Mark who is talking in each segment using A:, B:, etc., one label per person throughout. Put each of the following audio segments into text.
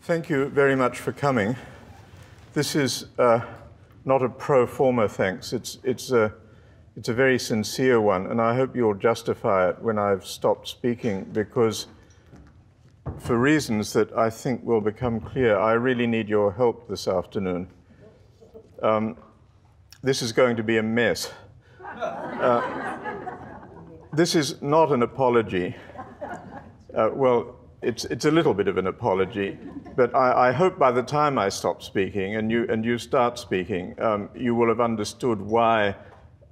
A: Thank you very much for coming. This is not a pro forma thanks. It's a very sincere one, and I hope you'll justify it when I've stopped speaking, because for reasons that I think will become clear, I really need your help this afternoon. This is going to be a mess. This is not an apology. Well, it's a little bit of an apology, but I hope by the time I stop speaking and you start speaking, you will have understood why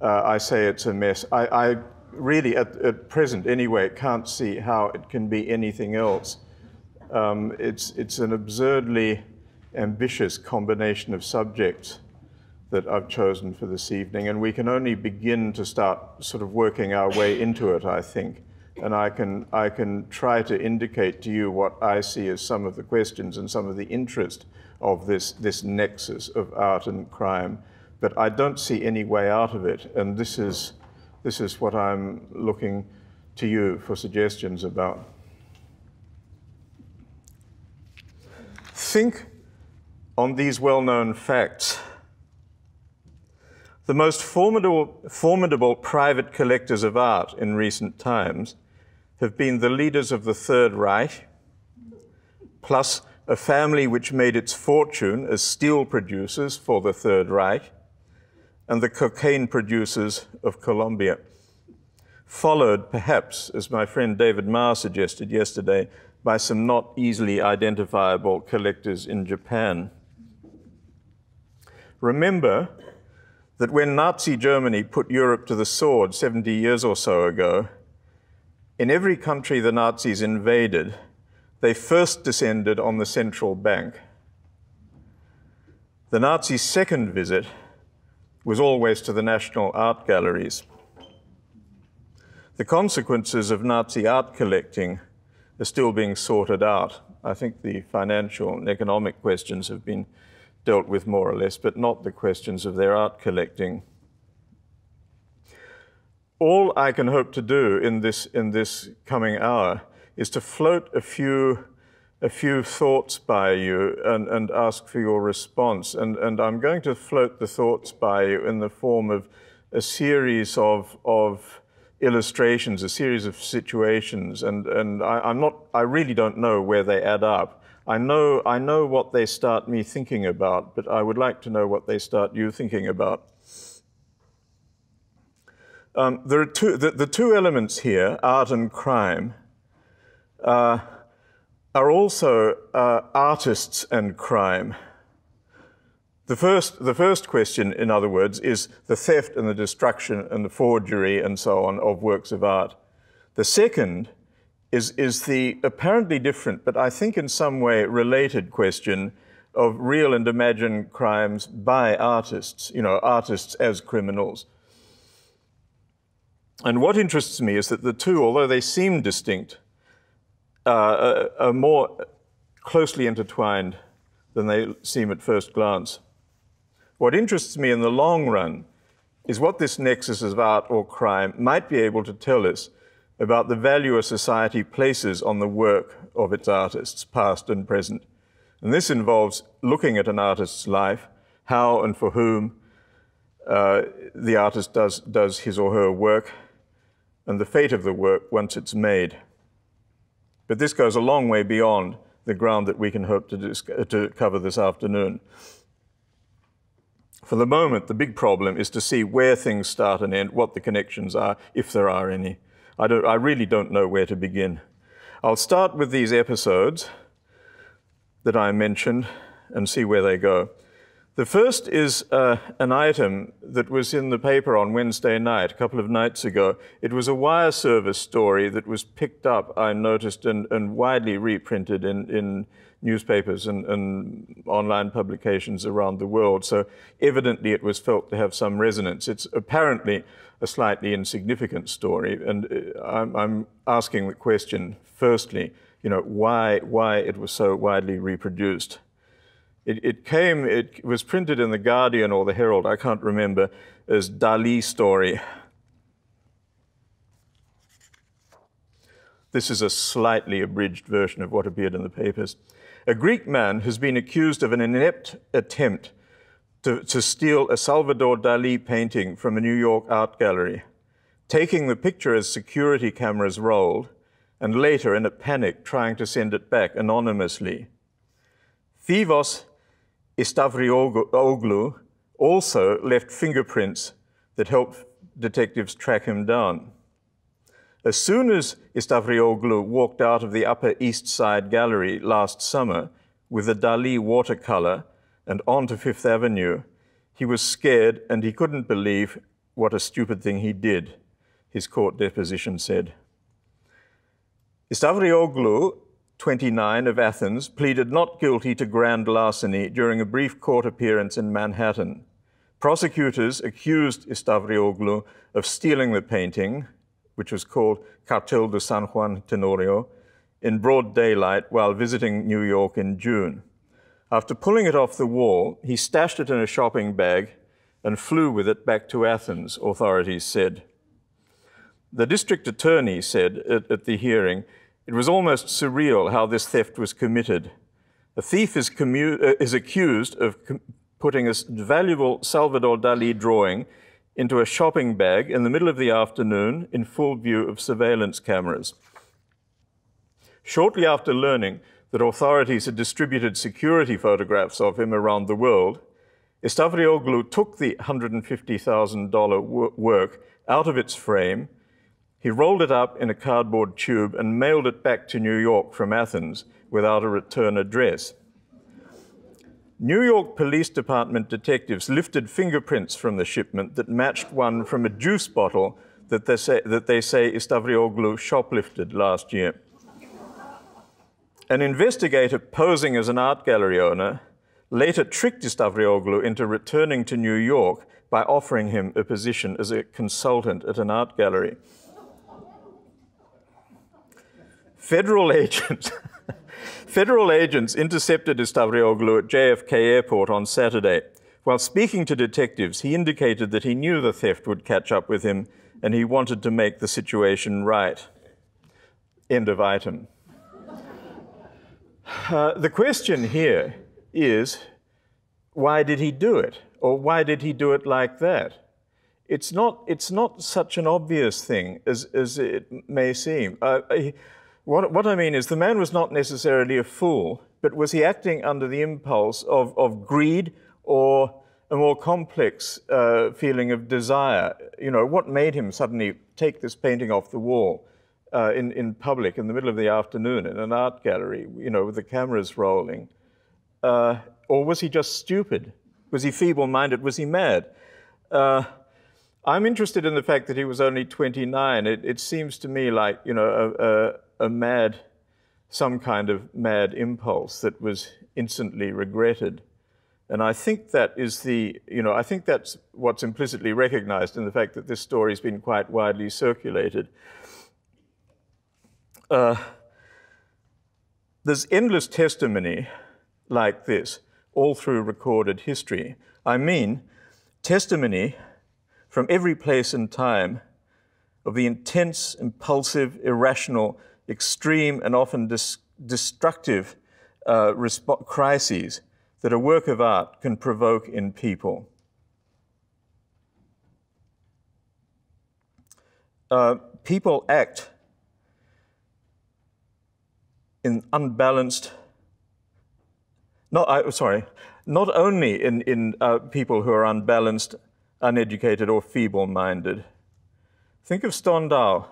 A: I say it's a mess. I really, at present anyway, can't see how it can be anything else. It's an absurdly ambitious combination of subjects that I've chosen for this evening, and we can only begin to start sort of working our way into it, I think. And I can try to indicate to you what I see as some of the questions and some of the interest of this nexus of art and crime, but I don't see any way out of it, and this is what I'm looking to you for suggestions about. Think on these well-known facts. The most formidable private collectors of art in recent times have been the leaders of the Third Reich, plus a family which made its fortune as steel producers for the Third Reich, and the cocaine producers of Colombia, followed perhaps, as my friend David Marr suggested yesterday, by some not easily identifiable collectors in Japan. Remember that when Nazi Germany put Europe to the sword 70 years or so ago, in every country the Nazis invaded, they first descended on the central bank. The Nazis' second visit was always to the national art galleries. The consequences of Nazi art collecting are still being sorted out. I think the financial and economic questions have been dealt with more or less, but not the questions of their art collecting. All I can hope to do in this coming hour is to float a few thoughts by you and ask for your response. And I'm going to float the thoughts by you in the form of a series of illustrations, a series of situations, and I really don't know where they add up. I know what they start me thinking about, but I would like to know what they start you thinking about. There are the two elements here, art and crime, are also artists and crime. The first question, in other words, is the theft and the destruction and the forgery and so on of works of art. The second is the apparently different, but I think in some way related question of real and imagined crimes by artists, artists as criminals. And what interests me is that the two, although they seem distinct, are more closely intertwined than they seem at first glance. What interests me in the long run is what this nexus of art or crime might be able to tell us about the value a society places on the work of its artists, past and present. And this involves looking at an artist's life, how and for whom the artist does his or her work, and the fate of the work once it's made. But this goes a long way beyond the ground that we can hope to cover this afternoon. For the moment, the big problem is to see where things start and end, what the connections are, if there are any. I really don't know where to begin. I'll start with these episodes that I mentioned and see where they go. The first is an item that was in the paper on Wednesday night, a couple of nights ago. It was a wire service story that was picked up, I noticed, and widely reprinted in newspapers and online publications around the world. So evidently it was felt to have some resonance. It's apparently a slightly insignificant story, and I'm asking the question, firstly, why it was so widely reproduced. It was printed in the Guardian or the Herald, I can't remember, as Dali story. This is a slightly abridged version of what appeared in the papers. A Greek man has been accused of an inept attempt to steal a Salvador Dali painting from a New York art gallery, taking the picture as security cameras rolled, and later, in a panic, trying to send it back anonymously. Thivos Istavrioglu also left fingerprints that helped detectives track him down. As soon as Istavrioglu walked out of the Upper East Side Gallery last summer with a Dali watercolor and onto Fifth Avenue, he was scared and he couldn't believe what a stupid thing he did, his court deposition said. Istavrioglu, 29, of Athens, pleaded not guilty to grand larceny during a brief court appearance in Manhattan. Prosecutors accused Istavrioglu of stealing the painting, which was called Cartel de San Juan Tenorio, in broad daylight while visiting New York in June. After pulling it off the wall, he stashed it in a shopping bag and flew with it back to Athens, authorities said. The district attorney said at the hearing, it was almost surreal how this theft was committed. A thief is accused of putting a valuable Salvador Dali drawing into a shopping bag in the middle of the afternoon in full view of surveillance cameras. Shortly after learning that authorities had distributed security photographs of him around the world, Istavrioglu took the $150,000 work out of its frame. He rolled it up in a cardboard tube and mailed it back to New York from Athens without a return address. New York Police Department detectives lifted fingerprints from the shipment that matched one from a juice bottle that they say Istavrioglu shoplifted last year. An investigator posing as an art gallery owner later tricked Istavrioglu into returning to New York by offering him a position as a consultant at an art gallery. Federal agents intercepted Istavrioglu at JFK Airport on Saturday. While speaking to detectives, he indicated that he knew the theft would catch up with him and he wanted to make the situation right. End of item. The question here is, why did he do it? Or why did he do it like that? It's not such an obvious thing as it may seem. What I mean is the man was not necessarily a fool, but was he acting under the impulse of greed or a more complex feeling of desire? You know, what made him suddenly take this painting off the wall in public in the middle of the afternoon in an art gallery, you know, with the cameras rolling? Or was he just stupid? Was he feeble-minded? Was he mad? I'm interested in the fact that he was only 29. It seems to me like, you know, some kind of mad impulse that was instantly regretted. And I think that is I think that's what's implicitly recognized in the fact that this story has been quite widely circulated. There's endless testimony like this all through recorded history. I mean, testimony from every place and time of the intense, impulsive, irrational, extreme, and often destructive crises that a work of art can provoke in people. People act in unbalanced, not only in people who are unbalanced, uneducated, or feeble-minded. Think of Stendhal.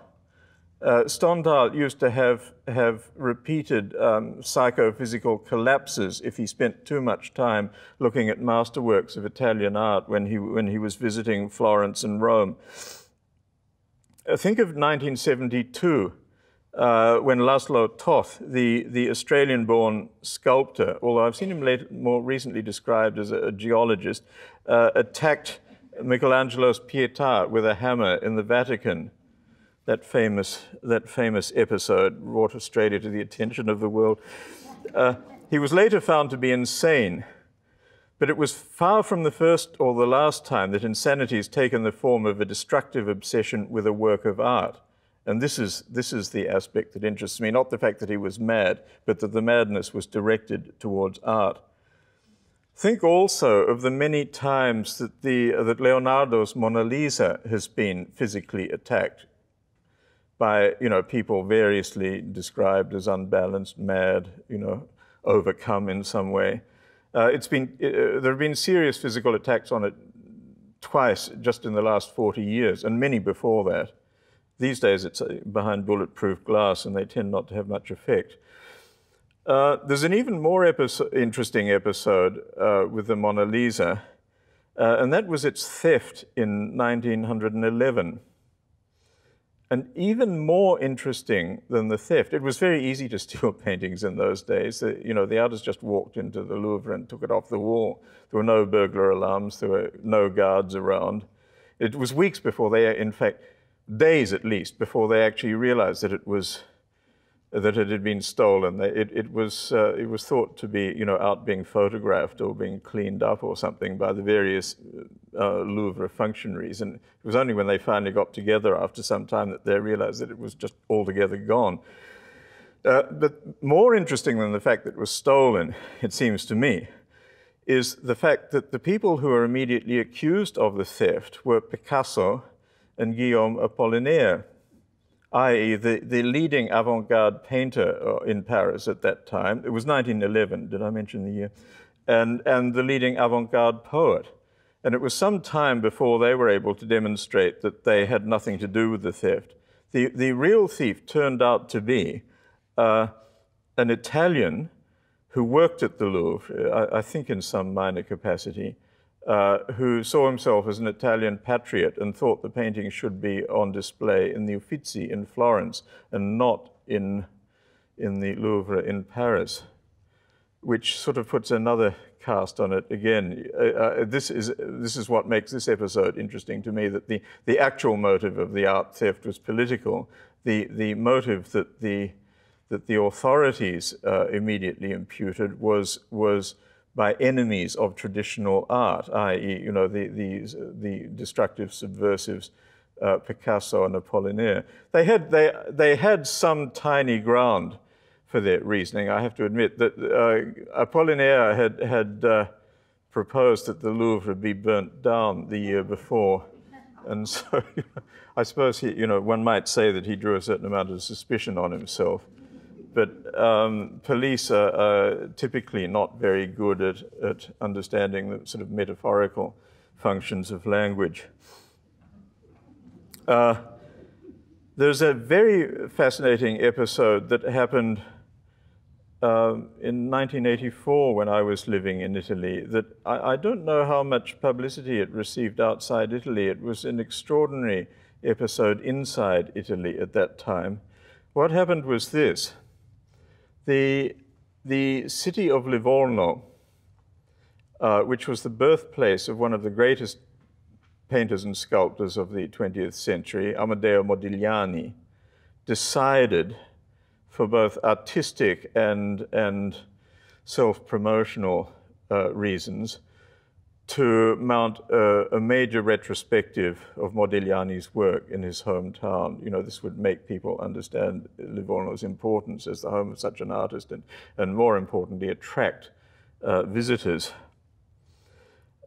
A: Stendhal used to have repeated psychophysical collapses if he spent too much time looking at masterworks of Italian art when he was visiting Florence and Rome. Think of 1972, when Laszlo Toth, the Australian-born sculptor, although I've seen him more recently described as a geologist, attacked Michelangelo's Pietà with a hammer in the Vatican. That famous episode brought Australia to the attention of the world. He was later found to be insane, but it was far from the first or the last time that insanity has taken the form of a destructive obsession with a work of art. And this is the aspect that interests me, not the fact that he was mad, but that the madness was directed towards art. Think also of the many times that, that Leonardo's Mona Lisa has been physically attacked by people variously described as unbalanced, mad, overcome in some way. There have been serious physical attacks on it twice just in the last 40 years, and many before that. These days it's behind bulletproof glass, and they tend not to have much effect. There's an even more interesting episode with the Mona Lisa, and that was its theft in 1911. And even more interesting than the theft, it was very easy to steal paintings in those days. The artist just walked into the Louvre and took it off the wall. There were no burglar alarms, there were no guards around. It was weeks before they, in fact, days at least, before they actually realized that it had been stolen. It was thought to be, out being photographed or being cleaned up or something by the various Louvre functionaries. And it was only when they finally got together after some time that they realized that it was just altogether gone. But more interesting than the fact that it was stolen, it seems to me, is the fact that the people who were immediately accused of the theft were Picasso and Guillaume Apollinaire, i.e. the leading avant-garde painter in Paris at that time. It was 1911, did I mention the year? And the leading avant-garde poet. And it was some time before they were able to demonstrate that they had nothing to do with the theft. The real thief turned out to be an Italian who worked at the Louvre, I think in some minor capacity, who saw himself as an Italian patriot and thought the painting should be on display in the Uffizi in Florence and not in the Louvre in Paris, which sort of puts another cast on it again. This is what makes this episode interesting to me, that the actual motive of the art theft was political. The motive that the authorities immediately imputed was by enemies of traditional art, i.e., the destructive subversives, Picasso and Apollinaire. They had some tiny ground for their reasoning. I have to admit that Apollinaire had proposed that the Louvre be burnt down the year before, and so I suppose one might say that he drew a certain amount of suspicion on himself. But police are typically not very good at understanding the sort of metaphorical functions of language. There's a very fascinating episode that happened in 1984 when I was living in Italy that I don't know how much publicity it received outside Italy. It was an extraordinary episode inside Italy at that time. What happened was this. The city of Livorno, which was the birthplace of one of the greatest painters and sculptors of the 20th century, Amedeo Modigliani, decided, for both artistic and self-promotional reasons, to mount a major retrospective of Modigliani's work in his hometown. This would make people understand Livorno's importance as the home of such an artist and more importantly, attract visitors.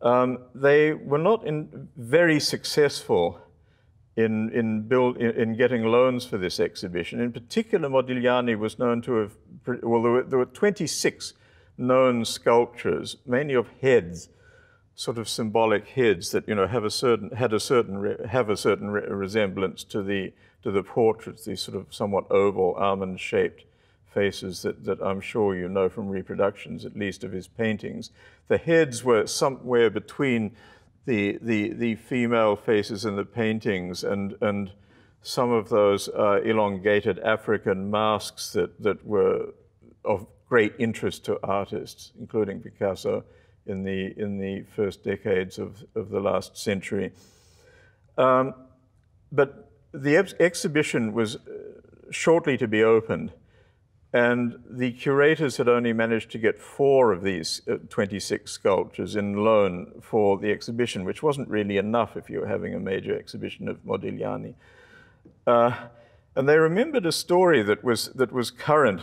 A: They were not very successful in getting loans for this exhibition. In particular, Modigliani was known to have, there were 26 known sculptures, mainly of heads, sort of symbolic heads that have a certain resemblance to the portraits, these sort of somewhat oval, almond-shaped faces that I'm sure you know from reproductions, at least, of his paintings. The heads were somewhere between the female faces in the paintings and some of those elongated African masks that were of great interest to artists, including Picasso, in the first decades of the last century. But the exhibition was shortly to be opened, and the curators had only managed to get 4 of these 26 sculptures in loan for the exhibition, which wasn't really enough if you were having a major exhibition of Modigliani. And they remembered a story that was current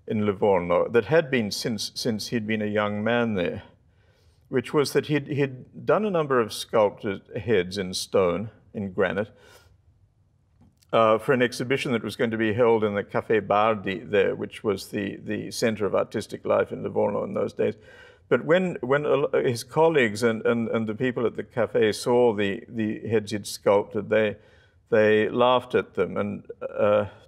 A: in Livorno, that had been since he'd been a young man there, which was that he'd done a number of sculpted heads in stone, in granite, for an exhibition that was going to be held in the Café Bardi there, which was the center of artistic life in Livorno in those days. But when his colleagues and the people at the café saw the heads he'd sculpted, they laughed at them and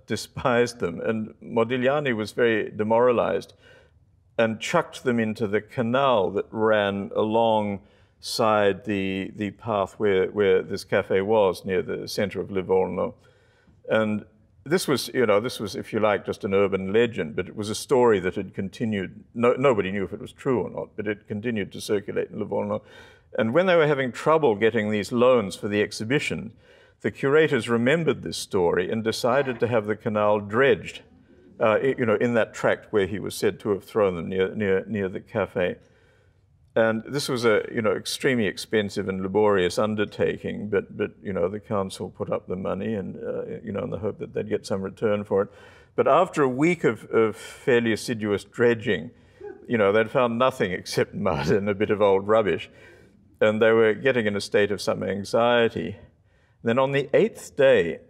A: despised them. And Modigliani was very demoralized and chucked them into the canal that ran alongside the path where this café was, near the center of Livorno. And this was, if you like, just an urban legend, but it was a story that had continued. Nobody knew if it was true or not, but it continued to circulate in Livorno. And when they were having trouble getting these loans for the exhibition, the curators remembered this story and decided to have the canal dredged, in that tract where he was said to have thrown them near the cafe. And this was a extremely expensive and laborious undertaking, but the council put up the money and in the hope that they'd get some return for it. But after a week of fairly assiduous dredging, they'd found nothing except mud and a bit of old rubbish, and they were getting in a state of some anxiety. Then on the 8th day,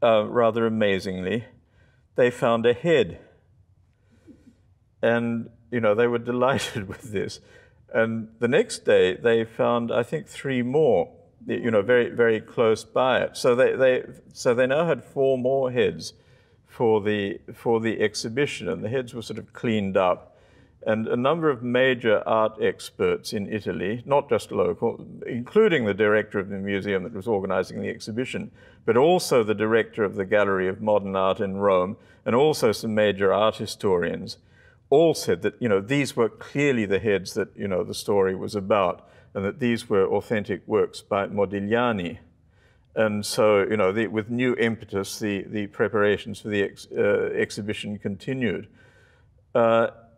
A: rather amazingly, they found a head, and they were delighted with this. And the next day, they found, I think, 3 more, very, very close by it. So they now had 4 more heads for the exhibition, and the heads were sort of cleaned up. And a number of major art experts in Italy, not just local, including the director of the museum that was organizing the exhibition, but also the director of the Gallery of Modern Art in Rome, and also some major art historians, all said that these were clearly the heads that the story was about, and that these were authentic works by Modigliani. And so with new impetus, the preparations for the exhibition continued.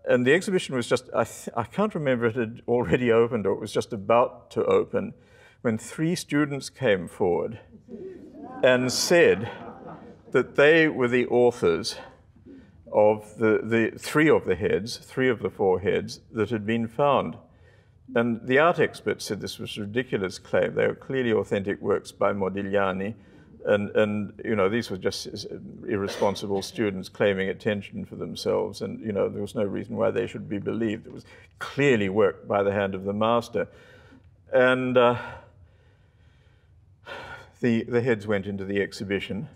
A: And the exhibition was just, I can't remember if it had already opened or it was just about to open, when 3 students came forward and said that they were the authors of the 3 of the heads, 3 of the 4 heads that had been found. And the art experts said this was a ridiculous claim. They were clearly authentic works by Modigliani, and these were just irresponsible students claiming attention for themselves, and there was no reason why they should be believed. It was clearly work by the hand of the master. And the heads went into the exhibition.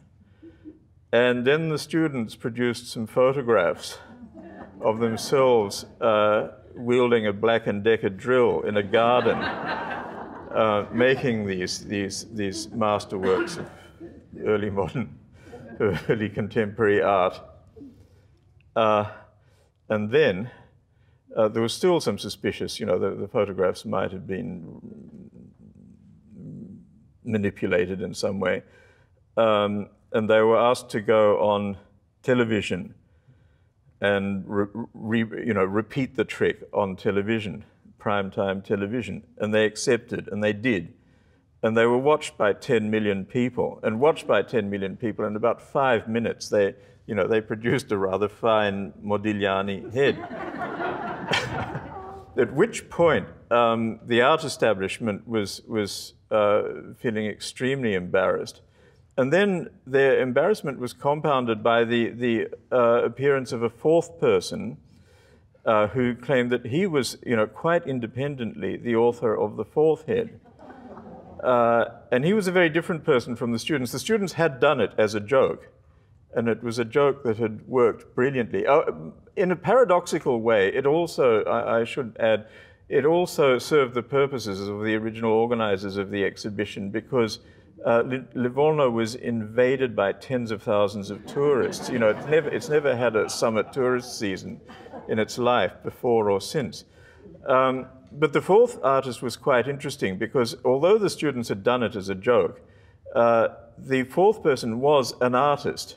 A: And then the students produced some photographs of themselves wielding a Black & Decker drill in a garden, making these masterworks of early modern, early contemporary art. And then there was still some suspicious, the photographs might have been manipulated in some way. And they were asked to go on television and repeat the trick on television, primetime television. And they accepted, and they did. And they were watched by 10 million people. And watched by 10 million people, in about 5 minutes, they produced a rather fine Modigliani head. At which point, the art establishment was feeling extremely embarrassed. And then their embarrassment was compounded by the appearance of a 4th person who claimed that he was, quite independently the author of the 4th head. And he was a very different person from the students. The students had done it as a joke, and it was a joke that had worked brilliantly. In a paradoxical way, it also, I should add, it also served the purposes of the original organizers of the exhibition, because Livorno was invaded by tens of thousands of tourists. It's never had a summer tourist season in its life before or since. But the 4th artist was quite interesting, because although the students had done it as a joke, the 4th person was an artist,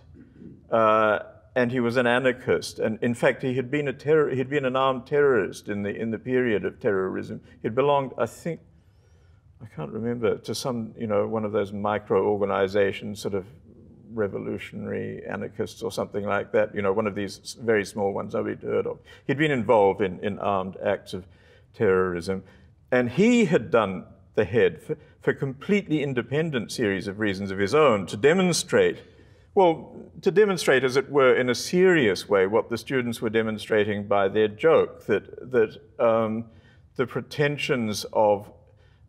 A: and he was an anarchist. And in fact, he'd been an armed terrorist in the period of terrorism. He'd belonged, I think, I can't remember, to some, one of those micro-organizations, sort of revolutionary anarchists or something like that, you know, one of these very small ones nobody'd heard of. He'd been involved in armed acts of terrorism, and he had done the head for completely independent series of reasons of his own to demonstrate, well, to demonstrate, as it were, in a serious way what the students were demonstrating by their joke, that the pretensions of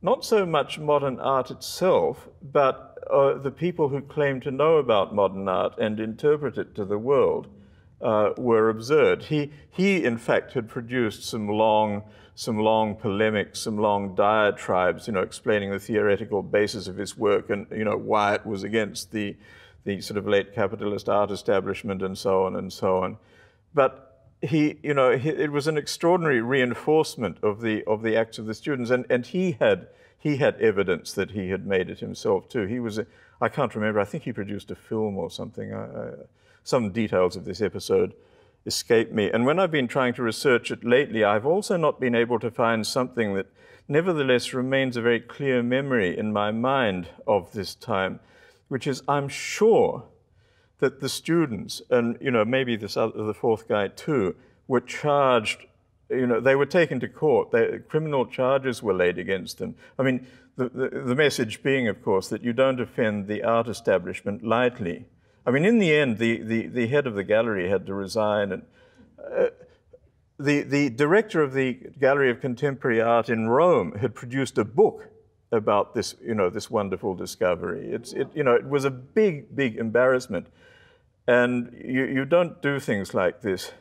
A: not so much modern art itself, but the people who claim to know about modern art and interpret it to the world were absurd. He in fact had produced some long polemics, some long diatribes, you know, explaining the theoretical basis of his work and, you know, why it was against the sort of late capitalist art establishment and so on and so on. But it was an extraordinary reinforcement of the acts of the students, and he had evidence that he had made it himself too. I can't remember, I think he produced a film or something. Some details of this episode escape me. And when I've been trying to research it lately, I've also not been able to find something that nevertheless remains a very clear memory in my mind of this time, which is, I'm sure that the students, and you know, maybe the fourth guy too, were charged, you know, they were taken to court, criminal charges were laid against them. I mean, the message being, of course, that you don't offend the art establishment lightly. I mean, in the end, the head of the gallery had to resign, and the director of the Gallery of Contemporary Art in Rome had produced a book about this, you know, this wonderful discovery. It was a big embarrassment, and you don't do things like this,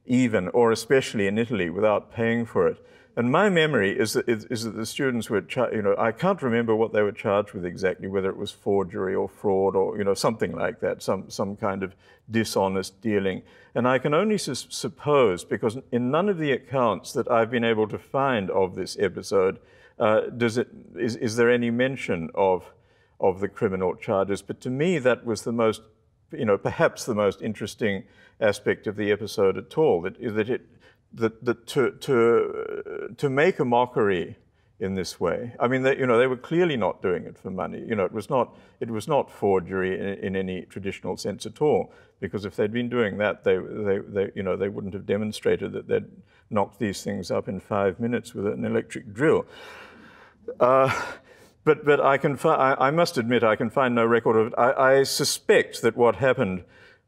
A: even or especially in Italy, without paying for it. And my memory is that the students were, I can't remember what they were charged with exactly, whether it was forgery or fraud or, you know, something like that, some kind of dishonest dealing. And I can only suppose, because in none of the accounts that I've been able to find of this episode, is there any mention of the criminal charges. But to me, that was the most, you know, perhaps the most interesting aspect of the episode at all, to make a mockery in this way. I mean, they were clearly not doing it for money. You know, it was not forgery in any traditional sense at all. Because if they'd been doing that, they wouldn't have demonstrated that they'd knocked these things up in 5 minutes with an electric drill. But I must admit I can find no record of it. I suspect that what happened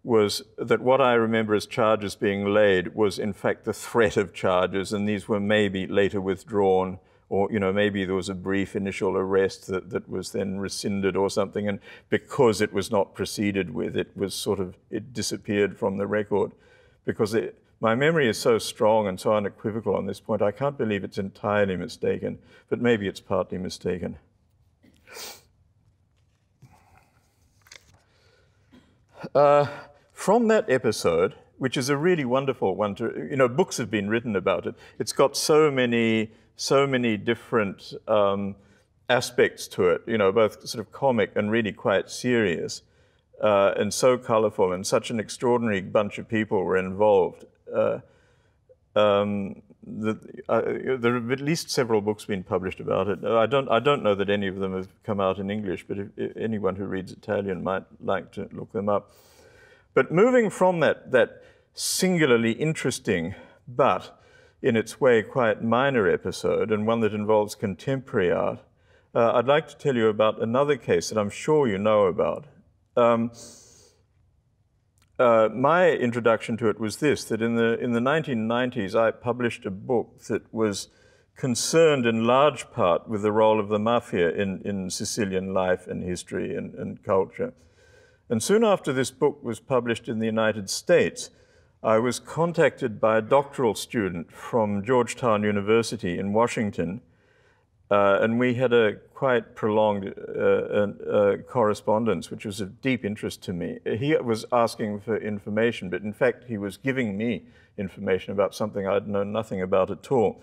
A: was that what I remember as charges being laid was in fact the threat of charges, and these were maybe later withdrawn, or, you know, maybe there was a brief initial arrest that was then rescinded or something, and because it was not proceeded with, it disappeared from the record. Because my memory is so strong and so unequivocal on this point, I can't believe it's entirely mistaken, but maybe it's partly mistaken. From that episode, which is a really wonderful one books have been written about it. It's got so many different aspects to it, you know, both sort of comic and really quite serious, and so colorful, and such an extraordinary bunch of people were involved. There have at least several books been published about it. I don't know that any of them have come out in English, but if anyone who reads Italian might like to look them up. But moving from that singularly interesting, but in its way quite minor episode, and one that involves contemporary art, I'd like to tell you about another case that I'm sure you know about. My introduction to it was this, that in the 1990s, I published a book that was concerned in large part with the role of the mafia in Sicilian life and history and culture. And soon after this book was published in the United States, I was contacted by a doctoral student from Georgetown University in Washington, and we had a quite prolonged correspondence, which was of deep interest to me. He was asking for information, but in fact he was giving me information about something I'd known nothing about at all.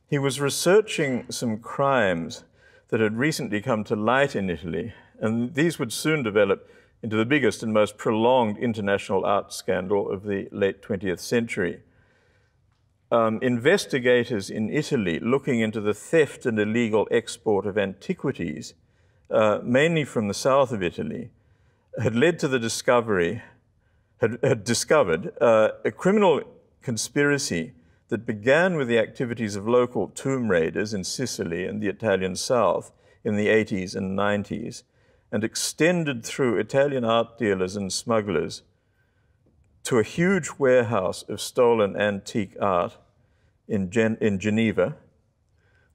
A: He was researching some crimes that had recently come to light in Italy, and these would soon develop into the biggest and most prolonged international art scandal of the late 20th century. Investigators in Italy looking into the theft and illegal export of antiquities, mainly from the south of Italy, had led to the discovery, had discovered a criminal conspiracy that began with the activities of local tomb raiders in Sicily and the Italian South in the 80s and 90s, and extended through Italian art dealers and smugglers to a huge warehouse of stolen antique art in Geneva,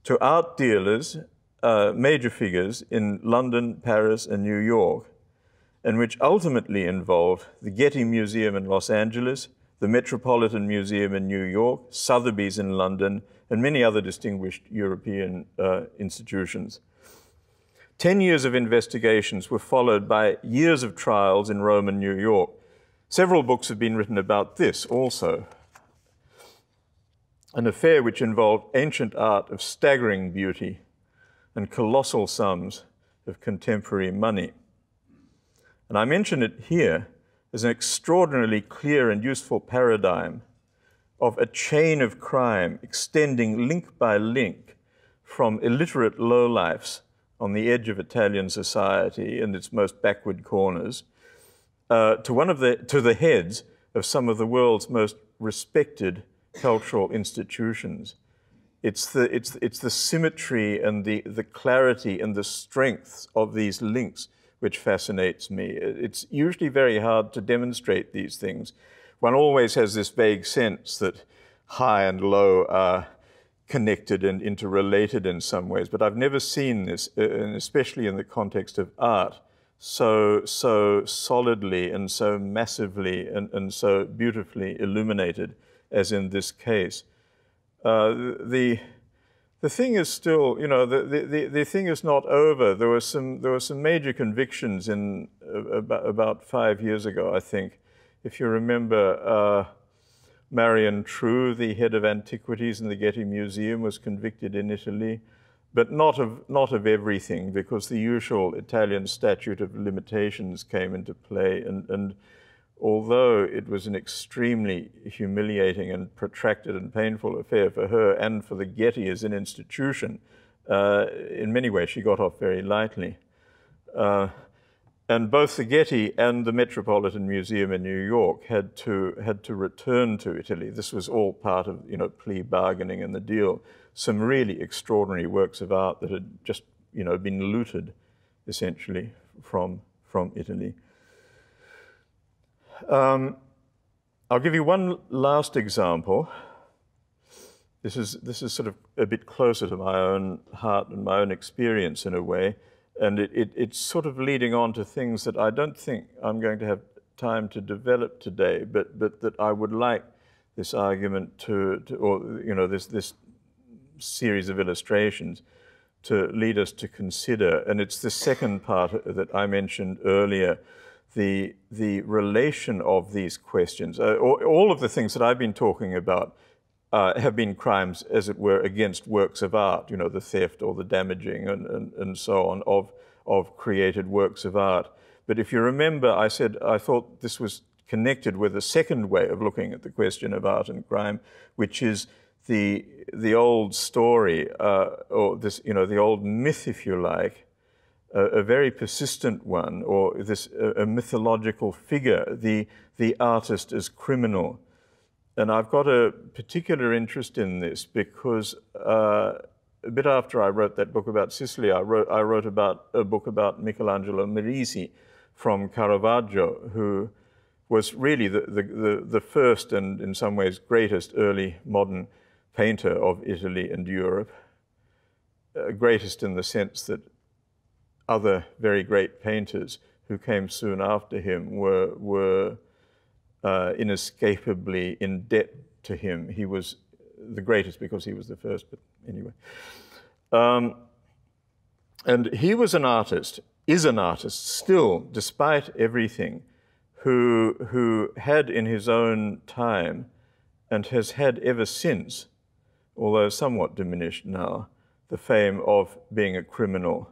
A: to art dealers, major figures in London, Paris, and New York, and which ultimately involved the Getty Museum in Los Angeles, the Metropolitan Museum in New York, Sotheby's in London, and many other distinguished European institutions. 10 years of investigations were followed by years of trials in Rome and New York. Several books have been written about this also. An affair which involved ancient art of staggering beauty and colossal sums of contemporary money. And I mention it here as an extraordinarily clear and useful paradigm of a chain of crime extending link by link from illiterate lowlifes on the edge of Italian society and its most backward corners to the heads of some of the world's most respected cultural institutions. It's the symmetry and the clarity and the strength of these links which fascinates me. It's usually very hard to demonstrate these things. One always has this vague sense that high and low are connected and interrelated in some ways, but I've never seen this, and especially in the context of art, so solidly and so massively and so beautifully illuminated as in this case. The thing is still, you know, the thing is not over. There were some major convictions in about 5 years ago, I think. If you remember, Marion True, the head of antiquities in the Getty Museum, was convicted in Italy, but not of everything, because the usual Italian statute of limitations came into play, and although it was an extremely humiliating and protracted and painful affair for her and for the Getty as an institution, in many ways she got off very lightly. And both the Getty and the Metropolitan Museum in New York had to return to Italy. This was all part of, you know, plea bargaining and the deal. Some really extraordinary works of art that had just, you know, been looted, essentially, from Italy. I'll give you one last example. This is sort of a bit closer to my own heart and my own experience in a way, and it's sort of leading on to things that I don't think I'm going to have time to develop today, but that I would like this argument or you know, this series of illustrations to lead us to consider. And it's the second part that I mentioned earlier, the relation of these questions. All of the things that I've been talking about have been crimes, as it were, against works of art, you know, the theft or the damaging and so on of created works of art. But if you remember, I said I thought this was connected with a second way of looking at the question of art and crime, which is the old story, or this, you know, the old myth, if you like, a very persistent one, or a mythological figure, the artist as criminal. And I've got a particular interest in this because a bit after I wrote that book about Sicily, I wrote about a book about Michelangelo Merisi from Caravaggio, who was really the first and in some ways greatest early modern painter of Italy and Europe. Greatest in the sense that other very great painters who came soon after him were inescapably in debt to him. He was the greatest because he was the first, but anyway. And he was an artist, is an artist still, despite everything, who had in his own time, and has had ever since, although somewhat diminished now, the fame of being a criminal.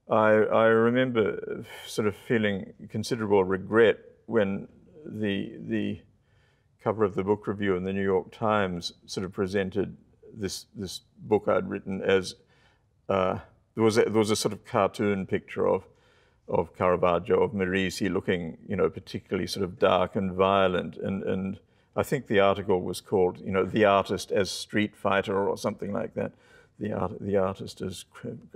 A: I remember sort of feeling considerable regret when the cover of the book review in the New York Times sort of presented this book I'd written as there was a sort of cartoon picture of Caravaggio, of Merisi, looking, particularly sort of dark and violent. And I think the article was called, The Artist as Street Fighter or something like that. The artist as,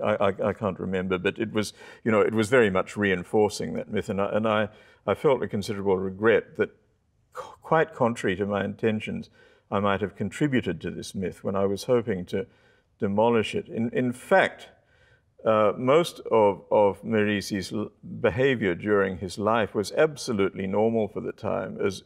A: I can't remember, but it was, it was very much reinforcing that myth. And I felt a considerable regret that, quite contrary to my intentions, I might have contributed to this myth when I was hoping to demolish it. In fact, most of Merisi's behavior during his life was absolutely normal for the time, as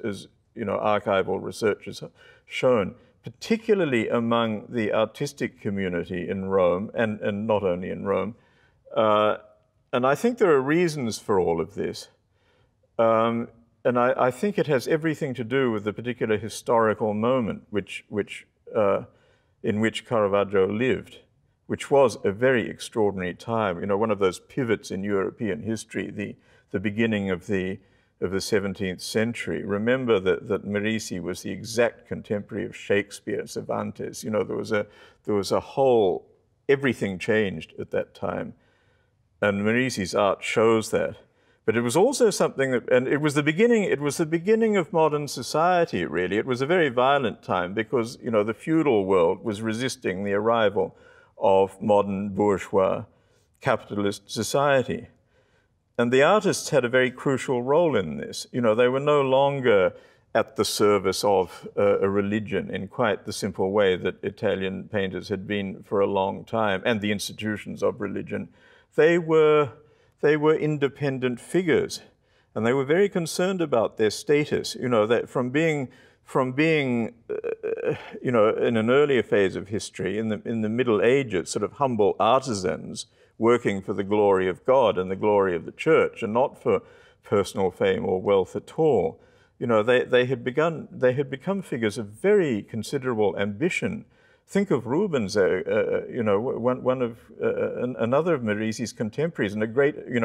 A: archival research has shown, particularly among the artistic community in Rome, and not only in Rome. And I think there are reasons for all of this. And I think it has everything to do with the particular historical moment in which Caravaggio lived, which was a very extraordinary time. One of those pivots in European history, the beginning of the 17th century. Remember that Merisi was the exact contemporary of Shakespeare, Cervantes. There was a whole, everything changed at that time. And Merisi's art shows that. But it was also something that, and it was the beginning of modern society, really. It was a very violent time because, the feudal world was resisting the arrival of modern bourgeois capitalist society. And the artists had a very crucial role in this. They were no longer at the service of a religion in quite the simple way that Italian painters had been for a long time, and the institutions of religion. They were independent figures, and they were very concerned about their status. That from being in an earlier phase of history, in the Middle Ages, sort of humble artisans working for the glory of God and the glory of the church, and not for personal fame or wealth at all. They had become figures of very considerable ambition. Think of Rubens, another of Merisi's contemporaries, and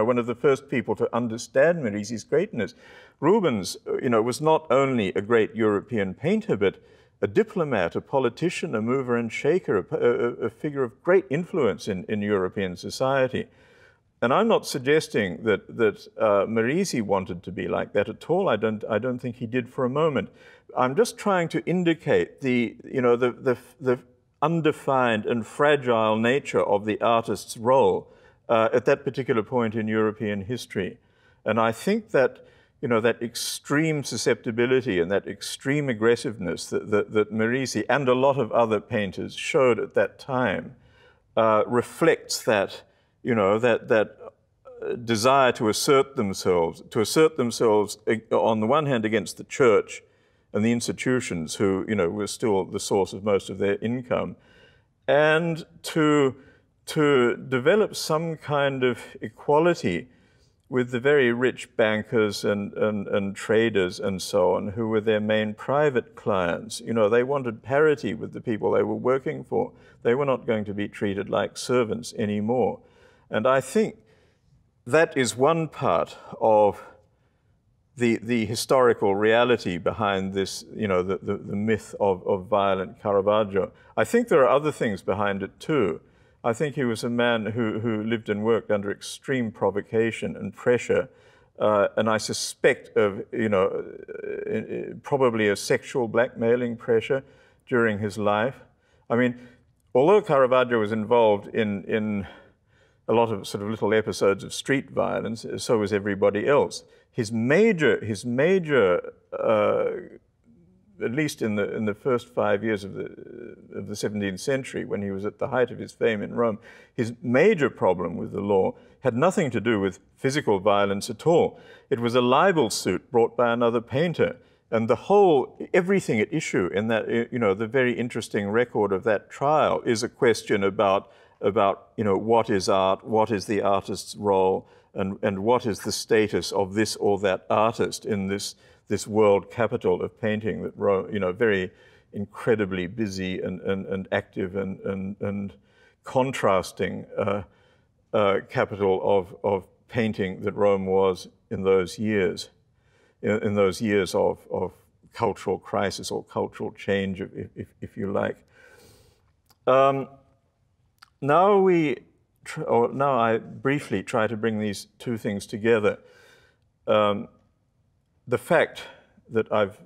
A: one of the first people to understand Merisi's greatness. Rubens, was not only a great European painter, but a diplomat, a politician, a mover and shaker, a figure of great influence in European society. And I'm not suggesting that Merisi wanted to be like that at all. I don't think he did for a moment. I'm just trying to indicate the undefined and fragile nature of the artist's role at that particular point in European history. And I think that, that extreme susceptibility and that extreme aggressiveness that Merisi and a lot of other painters showed at that time reflects that, that desire to assert themselves on the one hand against the church and the institutions who, were still the source of most of their income, and to develop some kind of equality with the very rich bankers and traders and so on, who were their main private clients. They wanted parity with the people they were working for. They were not going to be treated like servants anymore. And I think that is one part of the historical reality behind this, the myth of violent Caravaggio. I think there are other things behind it too. I think he was a man who lived and worked under extreme provocation and pressure, and I suspect of, probably a sexual blackmailing pressure during his life. I mean, although Caravaggio was involved in a lot of sort of little episodes of street violence, so was everybody else. His major, at least in the first 5 years of the 17th century, when he was at the height of his fame in Rome, his major problem with the law had nothing to do with physical violence at all. It was a libel suit brought by another painter, and everything at issue in that, the very interesting record of that trial is a question about what is art, what is the artist's role, and what is the status of this or that artist in this world capital of painting that Rome, very incredibly busy and active and contrasting capital of painting that Rome was in those years, in those years of cultural crisis or cultural change, if you like. Now we now I briefly try to bring these two things together. The fact that I've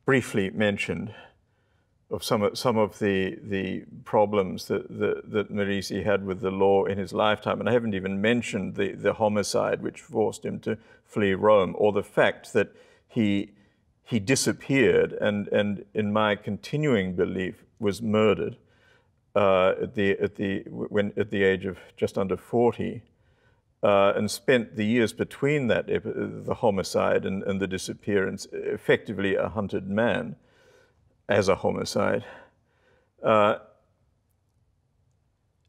A: briefly mentioned of some of the problems that Merisi had with the law in his lifetime, and I haven't even mentioned the homicide which forced him to flee Rome, or the fact that he disappeared and in my continuing belief was murdered at the age of just under 40, and spent the years between that the homicide and the disappearance effectively a hunted man as a homicide.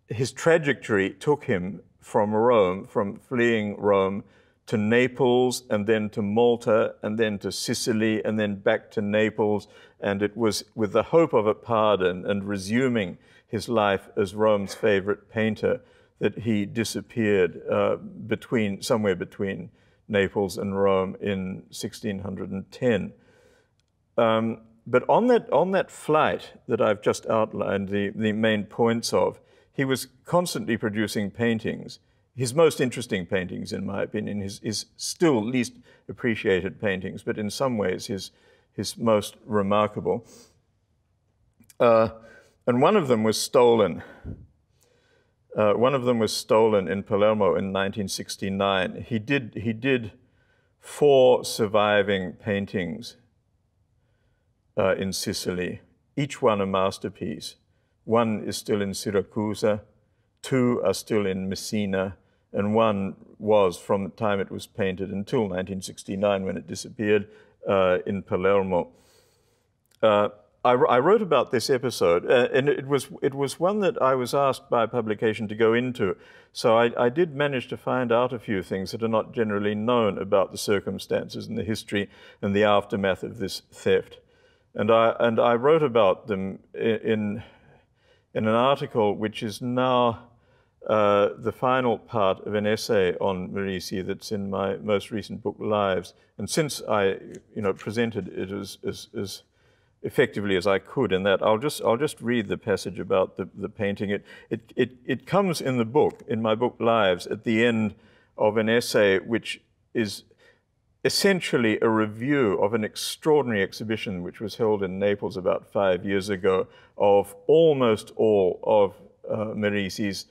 A: His trajectory took him from Rome, from fleeing Rome, to Naples, and then to Malta, and then to Sicily, and then back to Naples. And it was with the hope of a pardon and resuming his life as Rome's favorite painter that he disappeared somewhere between Naples and Rome in 1610. But on that flight that I've just outlined the main points of, he was constantly producing paintings. His most interesting paintings, in my opinion, his still least appreciated paintings, but in some ways his most remarkable. And one of them was stolen. One of them was stolen in Palermo in 1969. He did 4 surviving paintings in Sicily, each one a masterpiece. One is still in Syracuse, 2 are still in Messina, and 1 was, from the time it was painted until 1969 when it disappeared, in Palermo. I wrote about this episode, and it was one that I was asked by publication to go into. So I did manage to find out a few things that are not generally known about the circumstances and the history and the aftermath of this theft. And I wrote about them in an article which is now the final part of an essay on Merisi that's in my most recent book, Lives. And since I presented it as effectively as I could in that, I'll just read the passage about the painting. It comes in the book, in my book Lives, at the end of an essay which is essentially a review of an extraordinary exhibition which was held in Naples about 5 years ago of almost all of Merisi's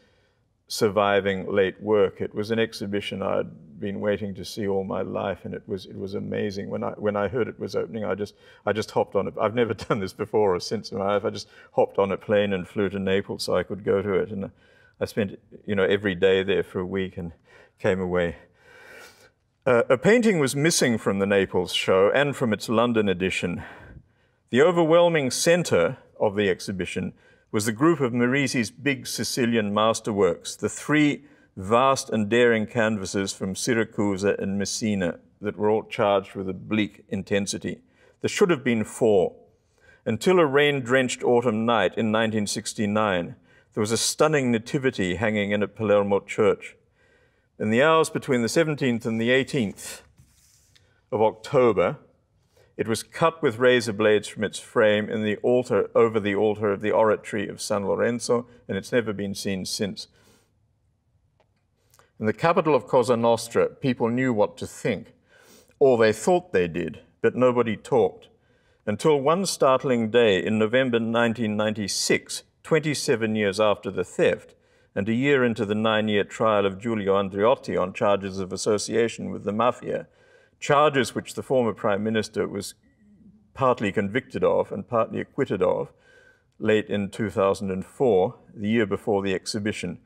A: surviving late work. It was an exhibition I'd been waiting to see all my life, and it was amazing. When I heard it was opening, I just hopped on it. I've never done this before or since in my life. I just hopped on a plane and flew to Naples so I could go to it, and I spent every day there for a week and came away. A painting was missing from the Naples show and from its London edition. The overwhelming center of the exhibition was the group of Merisi's big Sicilian masterworks, the 3 vast and daring canvases from Syracuse and Messina that were all charged with a bleak intensity. There should have been 4. Until a rain-drenched autumn night in 1969, there was a stunning nativity hanging in a Palermo church. In the hours between the 17th and the 18th of October, it was cut with razor blades from its frame in the altar, over the altar of the oratory of San Lorenzo, and it's never been seen since. In the capital of Cosa Nostra, people knew what to think, or they thought they did, but nobody talked, until one startling day in November 1996, 27 years after the theft, and a year into the 9-year trial of Giulio Andreotti on charges of association with the mafia, charges which the former Prime Minister was partly convicted of and partly acquitted of, late in 2004, the year before the exhibition.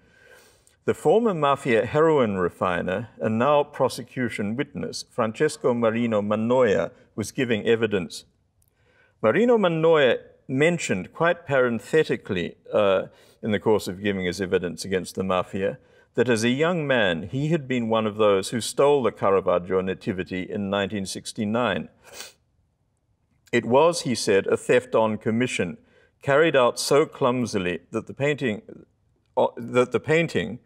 A: The former mafia heroin refiner and now prosecution witness, Francesco Marino Mannoia, was giving evidence. Marino Mannoia mentioned quite parenthetically in the course of giving his evidence against the mafia that as a young man, he had been one of those who stole the Caravaggio Nativity in 1969. It was, he said, a theft on commission, carried out so clumsily that the painting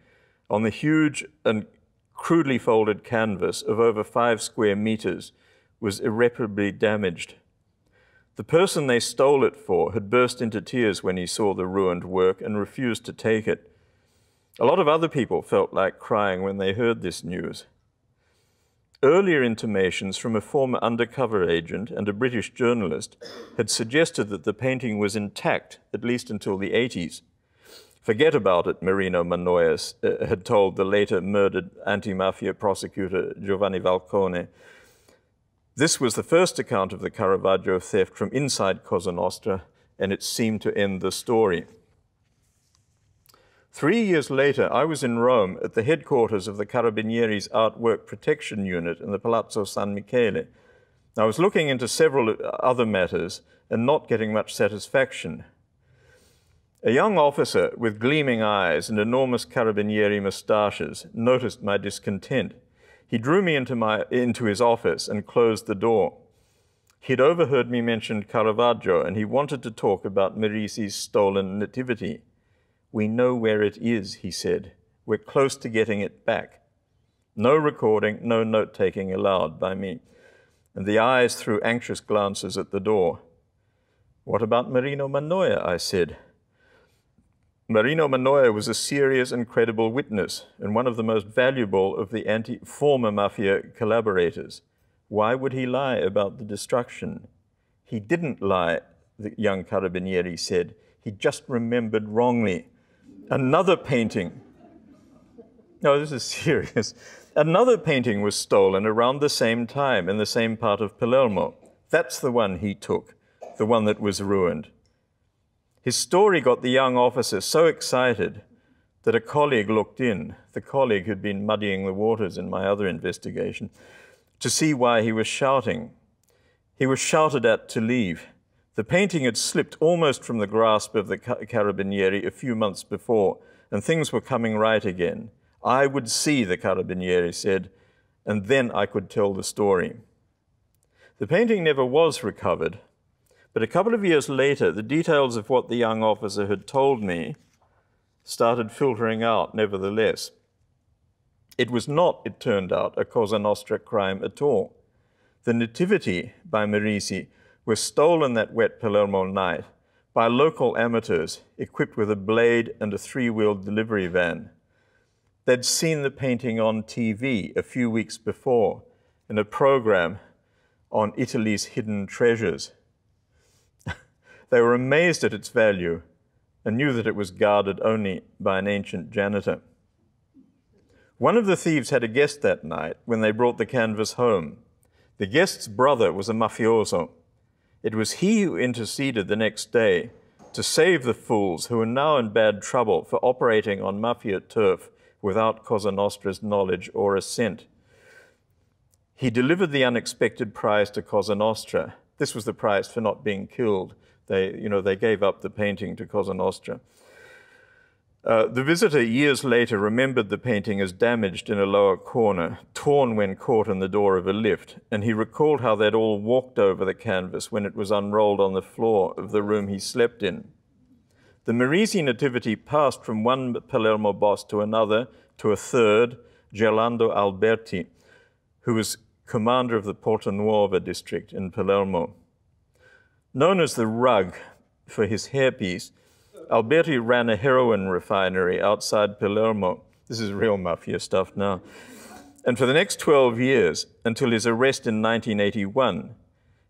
A: on the huge and crudely folded canvas of over 5 square meters was irreparably damaged. The person they stole it for had burst into tears when he saw the ruined work and refused to take it. A lot of other people felt like crying when they heard this news. Earlier intimations from a former undercover agent and a British journalist had suggested that the painting was intact, at least until the 80s. Forget about it, Marino Manoias had told the later murdered anti-mafia prosecutor Giovanni Falcone. This was the first account of the Caravaggio theft from inside Cosa Nostra, and it seemed to end the story. 3 years later, I was in Rome at the headquarters of the Carabinieri's Artwork Protection Unit in the Palazzo San Michele. I was looking into several other matters and not getting much satisfaction. A young officer with gleaming eyes and enormous Carabinieri moustaches noticed my discontent. He drew me into his office and closed the door. He'd overheard me mention Caravaggio, and he wanted to talk about Merisi's stolen nativity. "We know where it is," he said. "We're close to getting it back." No recording, no note-taking allowed by me. And the eyes threw anxious glances at the door. "What about Marino Manoia?" I said. Marino Manoia was a serious and credible witness, and one of the most valuable of the former mafia collaborators. Why would he lie about the destruction? He didn't lie, the young Carabinieri said. He just remembered wrongly. Another painting. No, this is serious. Another painting was stolen around the same time in the same part of Palermo. That's the one he took, the one that was ruined. His story got the young officer so excited that a colleague looked in, the colleague who'd been muddying the waters in my other investigation, to see why he was shouting. He was shouted at to leave. The painting had slipped almost from the grasp of the Carabinieri a few months before, and things were coming right again. I would see, the Carabinieri said, and then I could tell the story. The painting never was recovered, but a couple of years later, the details of what the young officer had told me started filtering out nevertheless. It was not, it turned out, a Cosa Nostra crime at all. The Nativity by Merisi was stolen that wet Palermo night by local amateurs equipped with a blade and a three-wheeled delivery van. They'd seen the painting on TV a few weeks before in a program on Italy's hidden treasures. They were amazed at its value and knew that it was guarded only by an ancient janitor. One of the thieves had a guest that night when they brought the canvas home. The guest's brother was a mafioso. It was he who interceded the next day to save the fools who were now in bad trouble for operating on mafia turf without Cosa Nostra's knowledge or assent. He delivered the unexpected prize to Cosa Nostra. This was the prize for not being killed. They gave up the painting to Cosa Nostra. The visitor years later remembered the painting as damaged in a lower corner, torn when caught in the door of a lift, and he recalled how they'd all walked over the canvas when it was unrolled on the floor of the room he slept in. The Merisi Nativity passed from one Palermo boss to another, to a third, Gerlando Alberti, who was commander of the Porta Nuova district in Palermo. Known as the Rug for his hairpiece, Alberti ran a heroin refinery outside Palermo. This is real mafia stuff now. And for the next 12 years, until his arrest in 1981,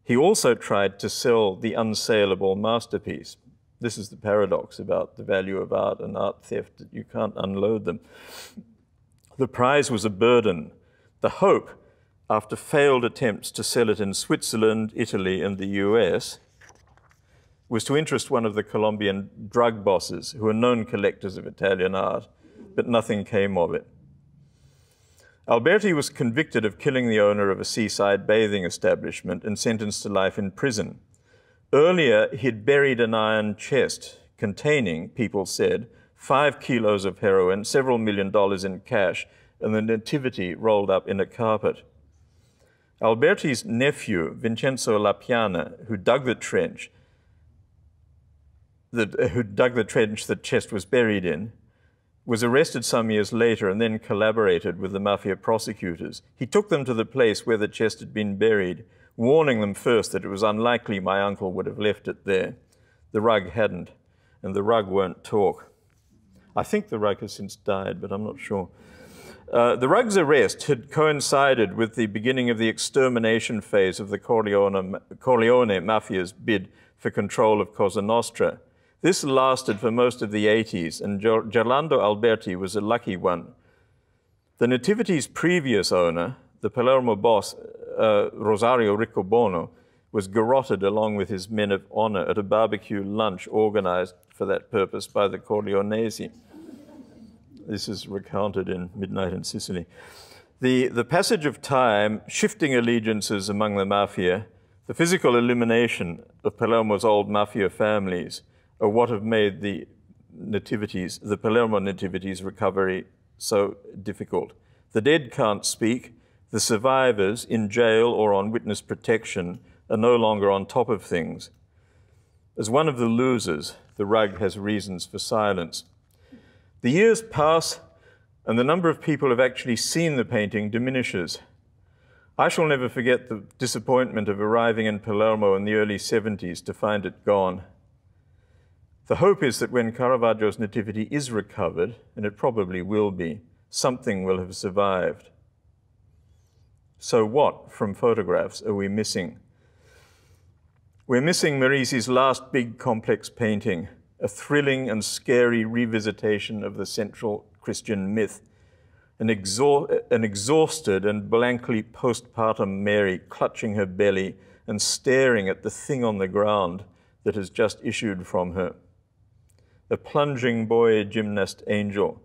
A: he also tried to sell the unsaleable masterpiece. This is the paradox about the value of art and art theft, that you can't unload them. The prize was a burden. The hope, after failed attempts to sell it in Switzerland, Italy, and the US, was to interest one of the Colombian drug bosses who were known collectors of Italian art, but nothing came of it. Alberti was convicted of killing the owner of a seaside bathing establishment and sentenced to life in prison. Earlier, he'd buried an iron chest containing, people said, 5 kilos of heroin, several $1 million in cash, and the Nativity rolled up in a carpet. Alberti's nephew, Vincenzo Lapiana, who dug the trench the chest was buried in, was arrested some years later and then collaborated with the mafia prosecutors. He took them to the place where the chest had been buried, warning them first that it was unlikely my uncle would have left it there. The Rug hadn't, and the Rug won't talk. I think the rug has since died, but I'm not sure. The rug's arrest had coincided with the beginning of the extermination phase of the Corleone mafia's bid for control of Cosa Nostra. This lasted for most of the 80s, and Gerlando Alberti was a lucky one. The Nativity's previous owner, the Palermo boss, Rosario Riccobono, was garroted along with his men of honor at a barbecue lunch organized for that purpose by the Corleonesi. This is recounted in Midnight in Sicily. The passage of time, shifting allegiances among the mafia, the physical elimination of Palermo's old mafia families are what have made the Palermo Nativity's recovery so difficult. The dead can't speak. The survivors in jail or on witness protection are no longer on top of things. As one of the losers, the rug has reasons for silence. The years pass, and the number of people who have actually seen the painting diminishes. I shall never forget the disappointment of arriving in Palermo in the early 70s to find it gone. The hope is that when Caravaggio's Nativity is recovered, and it probably will be, something will have survived. So what, from photographs, are we missing? We're missing Merisi's last big complex painting, a thrilling and scary revisitation of the central Christian myth, an exhausted and blankly postpartum Mary clutching her belly and staring at the thing on the ground that has just issued from her. A plunging boy gymnast angel,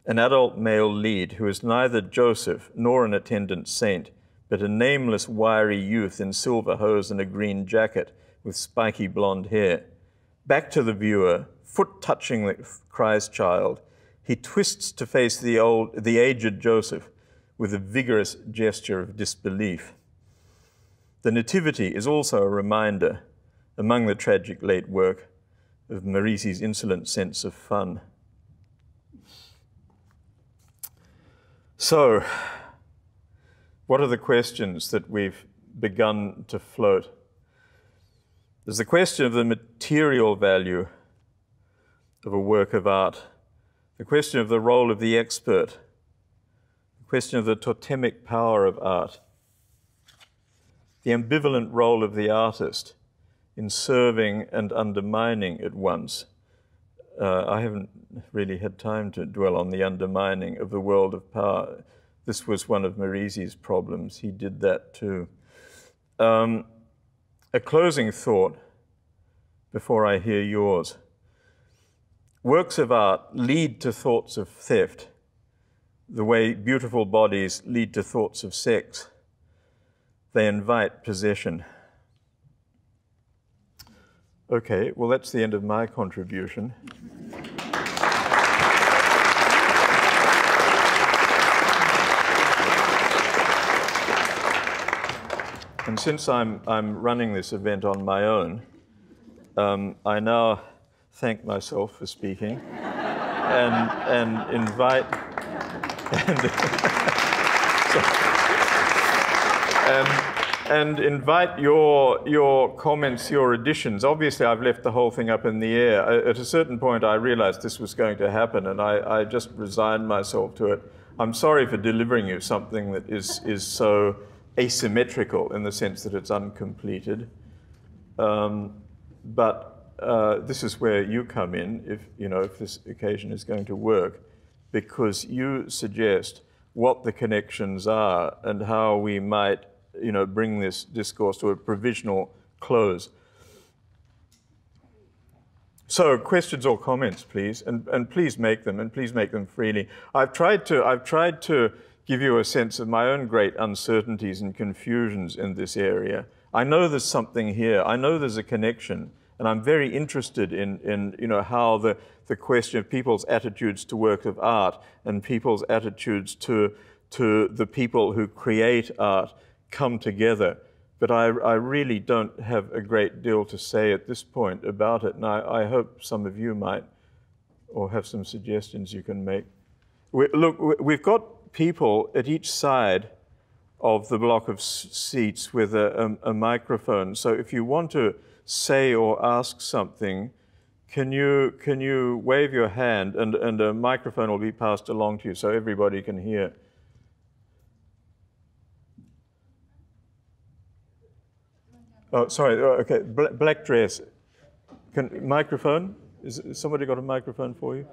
A: an adult male lead who is neither Joseph nor an attendant saint, but a nameless wiry youth in silver hose and a green jacket with spiky blonde hair. Back to the viewer, foot touching the Christ child, he twists to face the aged Joseph with a vigorous gesture of disbelief. The Nativity is also a reminder, among the tragic late work, of Merisi's insolent sense of fun. So, what are the questions that we've begun to float? There's the question of the material value of a work of art, the question of the role of the expert, the question of the totemic power of art, the ambivalent role of the artist in serving and undermining at once. I haven't really had time to dwell on the undermining of the world of power. This was one of Merisi's problems. He did that too. A closing thought before I hear yours. Works of art lead to thoughts of theft, the way beautiful bodies lead to thoughts of sex. They invite possession. Okay, well, that's the end of my contribution. And since I'm running this event on my own, I now thank myself for speaking and invite and invite your comments, your additions. Obviously, I've left the whole thing up in the air. At a certain point, I realized this was going to happen, and I just resigned myself to it. I'm sorry for delivering you something that is so asymmetrical in the sense that it's uncompleted. But this is where you come in, if this occasion is going to work, because you suggest what the connections are and how we might bring this discourse to a provisional close. So, questions or comments, please, and please make them, and please make them freely. I've tried to give you a sense of my own great uncertainties and confusions in this area. I know there's something here. I know there's a connection, and I'm very interested in how the question of people's attitudes to work of art and people's attitudes to the people who create art come together. But I really don't have a great deal to say at this point about it, and I hope some of you might, or have some suggestions you can make. We've got people at each side of the block of seats with a microphone, so if you want to say or ask something, can you wave your hand, and a microphone will be passed along to you so everybody can hear. Oh, sorry. Oh, okay, black dress. Microphone? Is somebody got a microphone for you?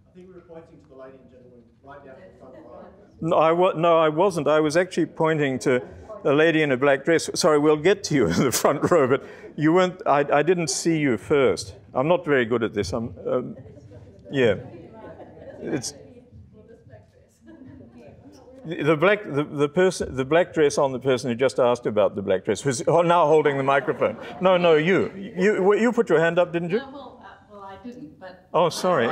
B: I think we were pointing to the lady and gentleman right down in front of us.
A: No, I wasn't. I was actually pointing to a lady in a black dress. Sorry, we'll get to you in the front row, but you weren't. I didn't see you first. I'm not very good at this. Yeah. It's the black dress on the person who just asked about the black dress, who's now holding the microphone. No, you put your hand up, didn't you?
C: Well, I didn't, but...
A: Oh, sorry.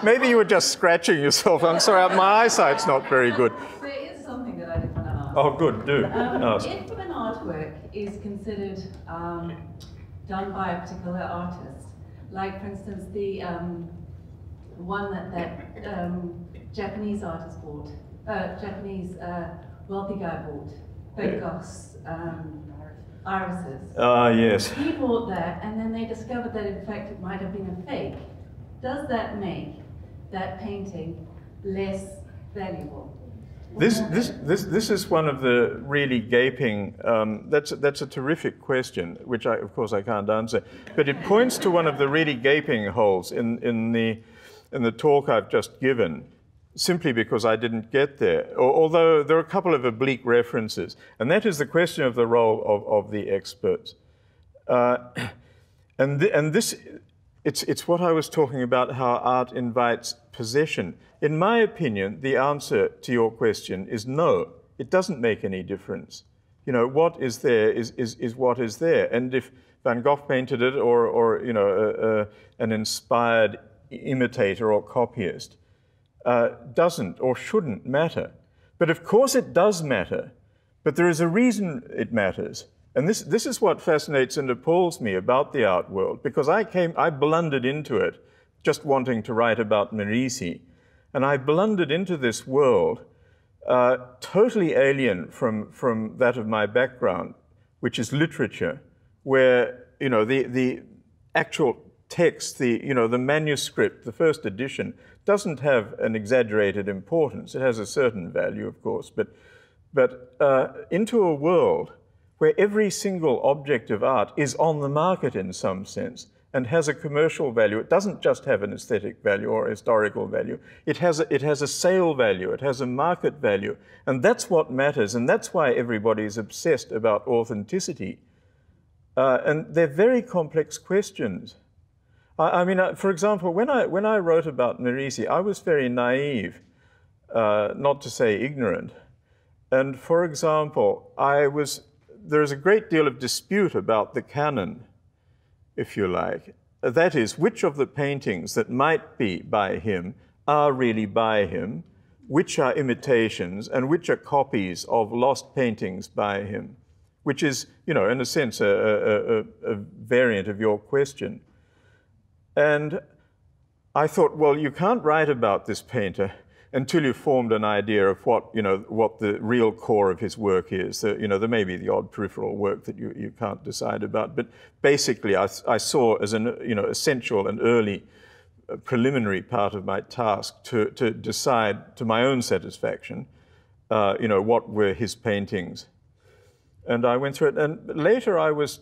A: Maybe you were just scratching yourself. I'm sorry, my eyesight's not very good.
C: There is something that I did want to ask.
A: Oh, good, do. Ask.
C: If an artwork is considered done by a particular artist, like, for instance, the one that Japanese artist bought, Japanese wealthy guy bought, Van Gogh's irises.
A: Yes.
C: He bought that, and then they discovered that in fact it might have been a fake. Does that make that painting less valuable?
A: This is one of the really gaping. That's a terrific question, which of course I can't answer. But it points to one of the really gaping holes in the talk I've just given, simply because I didn't get there. Although there are a couple of oblique references, and that is the question of the role of the experts. And this, it's what I was talking about, how art invites possession. In my opinion, the answer to your question is no. It doesn't make any difference. You know, what is there is what is there. And if Van Gogh painted it, or you know, an inspired imitator or copyist, doesn't or shouldn't matter. But of course it does matter. But there is a reason it matters. And this is what fascinates and appalls me about the art world, because I blundered into it just wanting to write about Merisi. And I blundered into this world totally alien from that of my background, which is literature, where, you know, the actual text, the manuscript, the first edition, doesn't have an exaggerated importance. It has a certain value, of course, but into a world where every single object of art is on the market in some sense and has a commercial value. It doesn't just have an aesthetic value or historical value. It has a sale value. It has a market value. And that's what matters. And that's why everybody is obsessed about authenticity. And they're very complex questions. I mean, for example, when I wrote about Merisi, I was very naive, not to say ignorant. And for example, there's a great deal of dispute about the canon, if you like. That is, which of the paintings that might be by him are really by him, which are imitations, and which are copies of lost paintings by him, which is, you know, in a sense, a variant of your question. And I thought, well, you can't write about this painter until you've formed an idea of what the real core of his work is. There may be the odd peripheral work that you can't decide about, but basically I saw as an essential and early preliminary part of my task to decide to my own satisfaction, what were his paintings. And I went through it, and later I was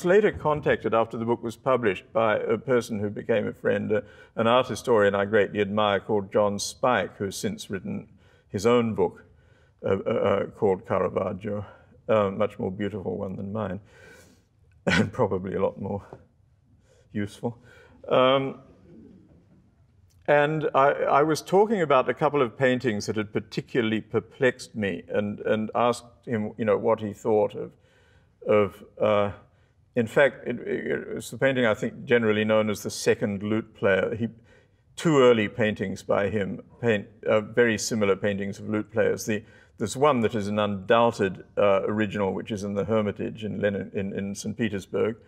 A: later contacted after the book was published by a person who became a friend, an art historian I greatly admire called John Spike, who's since written his own book called Caravaggio, much more beautiful one than mine, and probably a lot more useful. And I was talking about a couple of paintings that had particularly perplexed me, and asked him, what he thought of. In fact, it was the painting I think generally known as the second lute player. Two early paintings by him paint very similar paintings of lute players. There's one that is an undoubted original, which is in the Hermitage in St. Petersburg.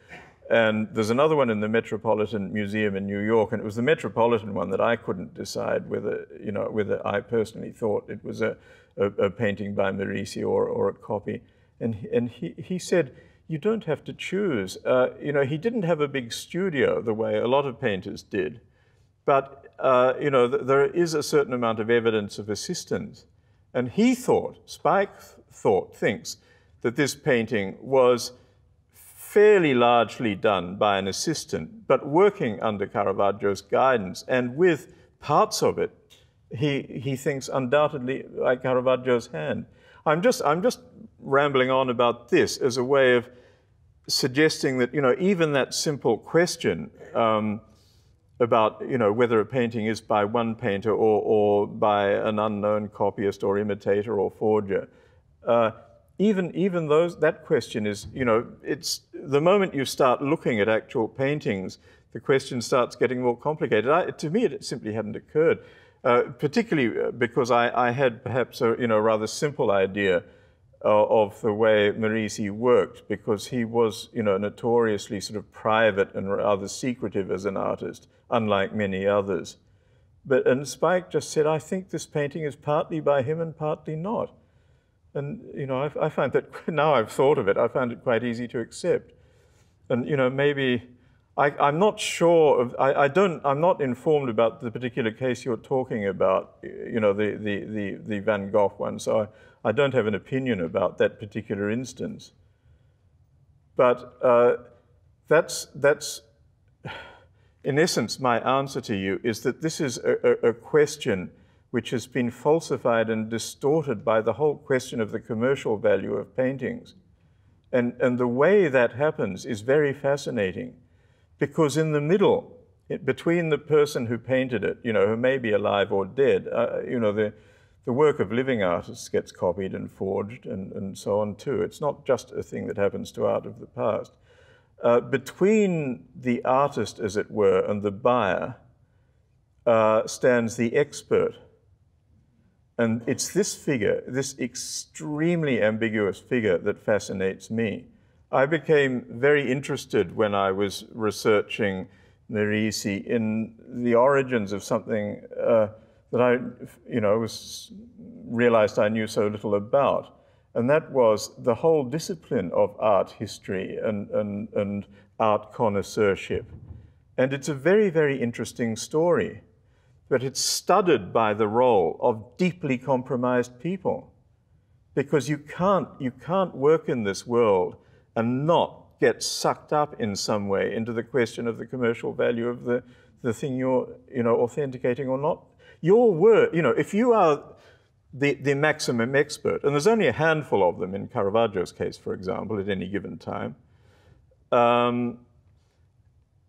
A: And there's another one in the Metropolitan Museum in New York, and it was the Metropolitan one that I couldn't decide whether I personally thought it was a painting by Merisi or a copy. And he said, you don't have to choose. You know, he didn't have a big studio the way a lot of painters did, but you know, there is a certain amount of evidence of assistance. And he thought, Spike thinks, that this painting was fairly largely done by an assistant, but working under Caravaggio's guidance, and with parts of it, he thinks undoubtedly by Caravaggio's hand. I'm just rambling on about this as a way of suggesting that, you know, even that simple question about, you know, whether a painting is by one painter or by an unknown copyist or imitator or forger, even that question is, you know, it's the moment you start looking at actual paintings, the question starts getting more complicated. To me, it simply hadn't occurred, particularly because I had perhaps a, you know, rather simple idea of the way Merisi worked, because he was, you know, notoriously sort of private and rather secretive as an artist, unlike many others. And Spike just said, I think this painting is partly by him and partly not. And, you know, I find that, now I've thought of it, I found it quite easy to accept. And, you know, maybe, I'm not sure of, I'm not informed about the particular case you're talking about, you know, the Van Gogh one, so I don't have an opinion about that particular instance. But that's, in essence, my answer to you is that this is a question which has been falsified and distorted by the whole question of the commercial value of paintings. And the way that happens is very fascinating, because in the middle, between the person who painted it, you know, who may be alive or dead, you know, the work of living artists gets copied and forged and so on too. It's not just a thing that happens to art of the past. Between the artist, as it were, and the buyer stands the expert. And it's this figure, this extremely ambiguous figure, that fascinates me. I became very interested when I was researching Merisi in the origins of something that I, you know, realized I knew so little about. And that was the whole discipline of art history and art connoisseurship. And it's a very, very interesting story. But it's studded by the role of deeply compromised people, because you can't work in this world and not get sucked up in some way into the question of the commercial value of the thing you're, you know, authenticating or not. Your word, you know, if you are the maximum expert, and there's only a handful of them in Caravaggio's case, for example, at any given time,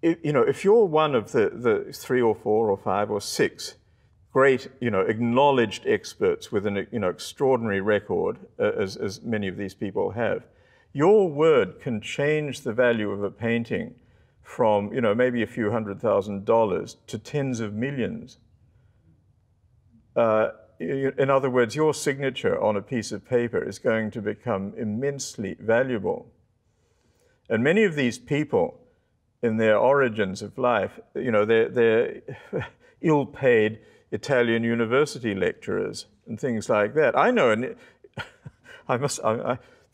A: you know, if you're one of the 3 or 4 or 5 or 6 great, you know, acknowledged experts with an, you know, extraordinary record, as many of these people have, your word can change the value of a painting from, you know, maybe a few $100,000 to tens of millions. In other words, your signature on a piece of paper is going to become immensely valuable. And many of these people, in their origins of life, you know, they're ill-paid Italian university lecturers and things like that. I know, and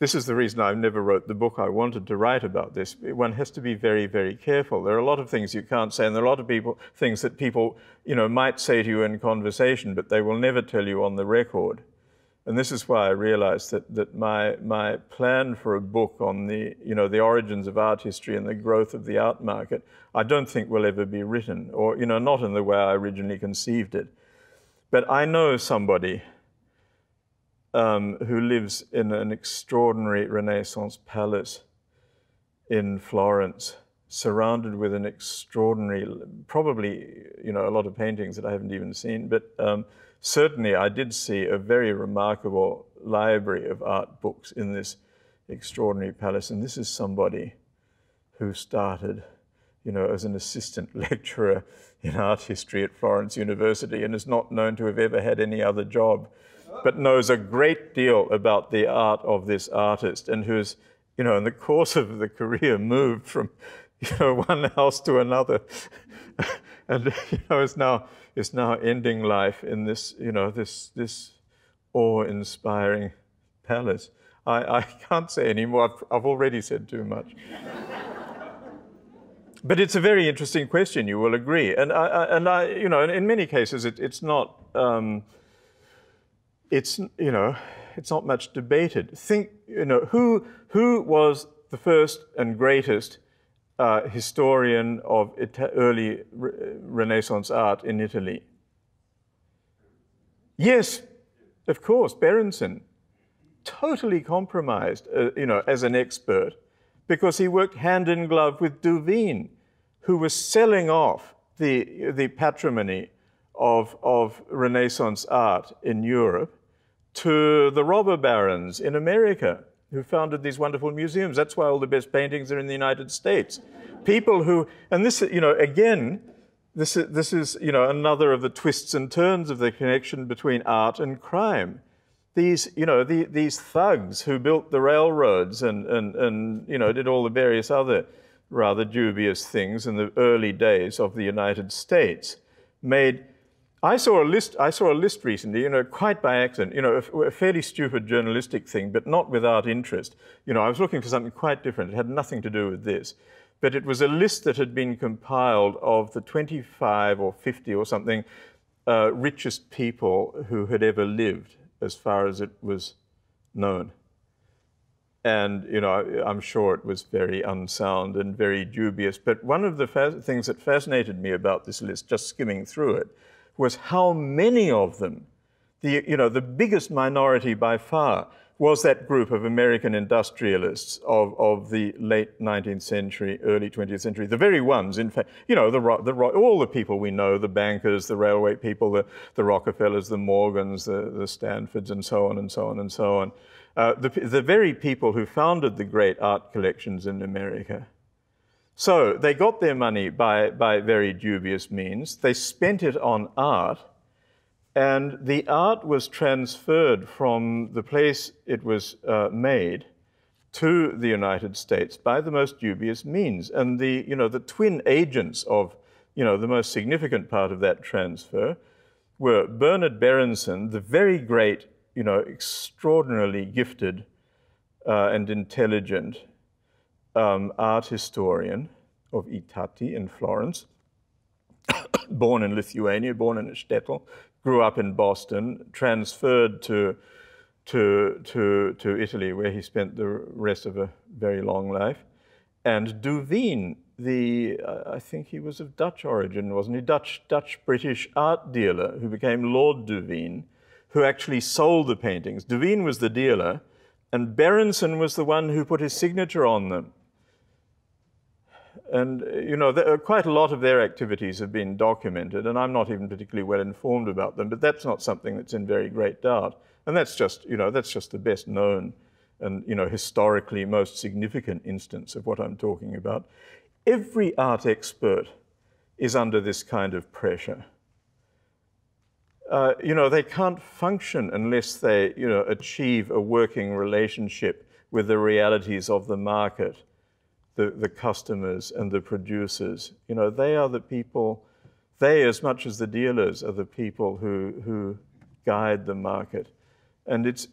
A: this is the reason I never wrote the book I wanted to write about this. One has to be very, very careful. There are a lot of things you can't say, and there are a lot of things that people, you know, might say to you in conversation, but they will never tell you on the record. And this is why I realized that my plan for a book on the, you know, the origins of art history and the growth of the art market, I don't think will ever be written, or, you know, not in the way I originally conceived it. But I know somebody who lives in an extraordinary Renaissance palace in Florence, surrounded with an extraordinary, probably, you know, a lot of paintings that I haven't even seen, but certainly I did see a very remarkable library of art books in this extraordinary palace. And this is somebody who started, you know, as an assistant lecturer in art history at Florence University and is not known to have ever had any other job, but knows a great deal about the art of this artist, and who's, you know, in the course of the career moved from, you know, one house to another and, you know, is now ending life in this, you know, this awe-inspiring palace. I can't say any more. I've already said too much. But it's a very interesting question, you will agree. And you know, in many cases, it's not, you know, it's not much debated. Think, you know, who was the first and greatest historian of early Renaissance art in Italy? Yes, of course, Berenson. Totally compromised, you know, as an expert, because he worked hand in glove with Duveen, who was selling off the patrimony of Renaissance art in Europe to the robber barons in America, who founded these wonderful museums. That's why all the best paintings are in the United States. People who, and this, you know, again, this is, you know, another of the twists and turns of the connection between art and crime. These, you know, these thugs who built the railroads and you know, did all the various other rather dubious things in the early days of the United States made. I saw a list recently, you know, quite by accident, you know, a fairly stupid journalistic thing, but not without interest. You know, I was looking for something quite different. It had nothing to do with this. But it was a list that had been compiled of the 25 or 50 or something richest people who had ever lived, as far as it was known. And, you know, I'm sure it was very unsound and very dubious. But one of the things that fascinated me about this list, just skimming through it, was how many of them, you know, the biggest minority by far, was that group of American industrialists of the late 19th century, early 20th century, the very ones, in fact, you know, all the people we know, the bankers, the railway people, the Rockefellers, the Morgans, the Stanfords, and so on and so on and so on. The very people who founded the great art collections in America. So they got their money by very dubious means. They spent it on art, and the art was transferred from the place it was made to the United States by the most dubious means. And you know, the twin agents of, you know, the most significant part of that transfer were Bernard Berenson, the very great, you know, extraordinarily gifted and intelligent art historian of Itati in Florence, born in Lithuania, born in a shtetl, grew up in Boston, transferred to Italy, where he spent the rest of a very long life. And Duveen, I think he was of Dutch origin, wasn't he? Dutch-British art dealer who became Lord Duveen, who actually sold the paintings. Duveen was the dealer, and Berenson was the one who put his signature on them. And, you know, quite a lot of their activities have been documented, and I'm not even particularly well informed about them, but that's not something that's in very great doubt. And that's just, you know, that's just the best known and, you know, historically most significant instance of what I'm talking about. Every art expert is under this kind of pressure. You know, they can't function unless they, you know, achieve a working relationship with the realities of the market, the customers and the producers. You know, they are the people, they as much as the dealers are the people who guide the market. And it's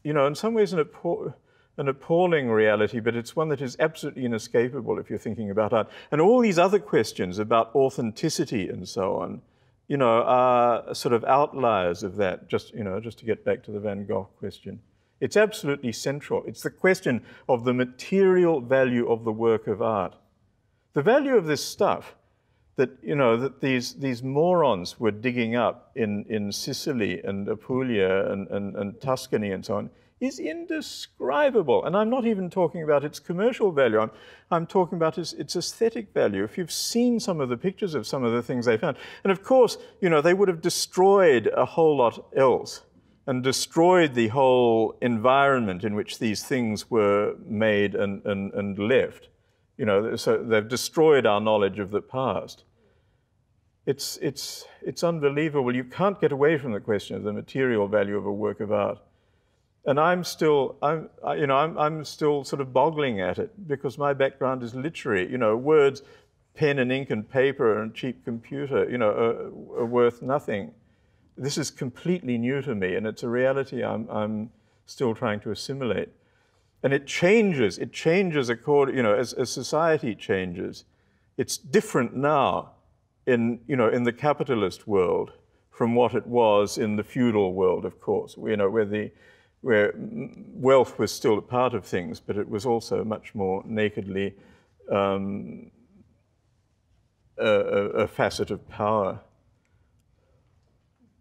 A: you know, in some ways an appalling reality, but it's one that is absolutely inescapable if you're thinking about art. And all these other questions about authenticity and so on, you know, are sort of outliers of that, just, you know, just to get back to the Van Gogh question. It's absolutely central. It's the question of the material value of the work of art. The value of this stuff that, you know, that these morons were digging up in Sicily and Apulia and Tuscany and so on is indescribable. And I'm not even talking about its commercial value. I'm talking about its aesthetic value. If you've seen some of the pictures of some of the things they found, and of course, you know, they would have destroyed a whole lot else and destroyed the whole environment in which these things were made and left. You know, so they've destroyed our knowledge of the past. It's unbelievable. You can't get away from the question of the material value of a work of art. And I'm still sort of boggling at it because my background is literary. You know, words, pen and ink and paper and cheap computer, you know, are worth nothing. This is completely new to me, and it's a reality I'm still trying to assimilate. And it changes according, as society changes. It's different now in the capitalist world from what it was in the feudal world, of course, where wealth was still a part of things, but it was also much more nakedly a facet of power.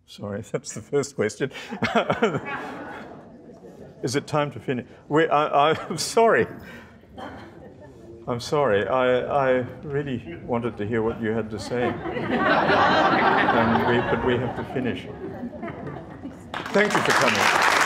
A: Sorry, that's the first question. Is it time to finish? I'm sorry. I'm sorry. I really wanted to hear what you had to say. But we have to finish. Thank you for coming.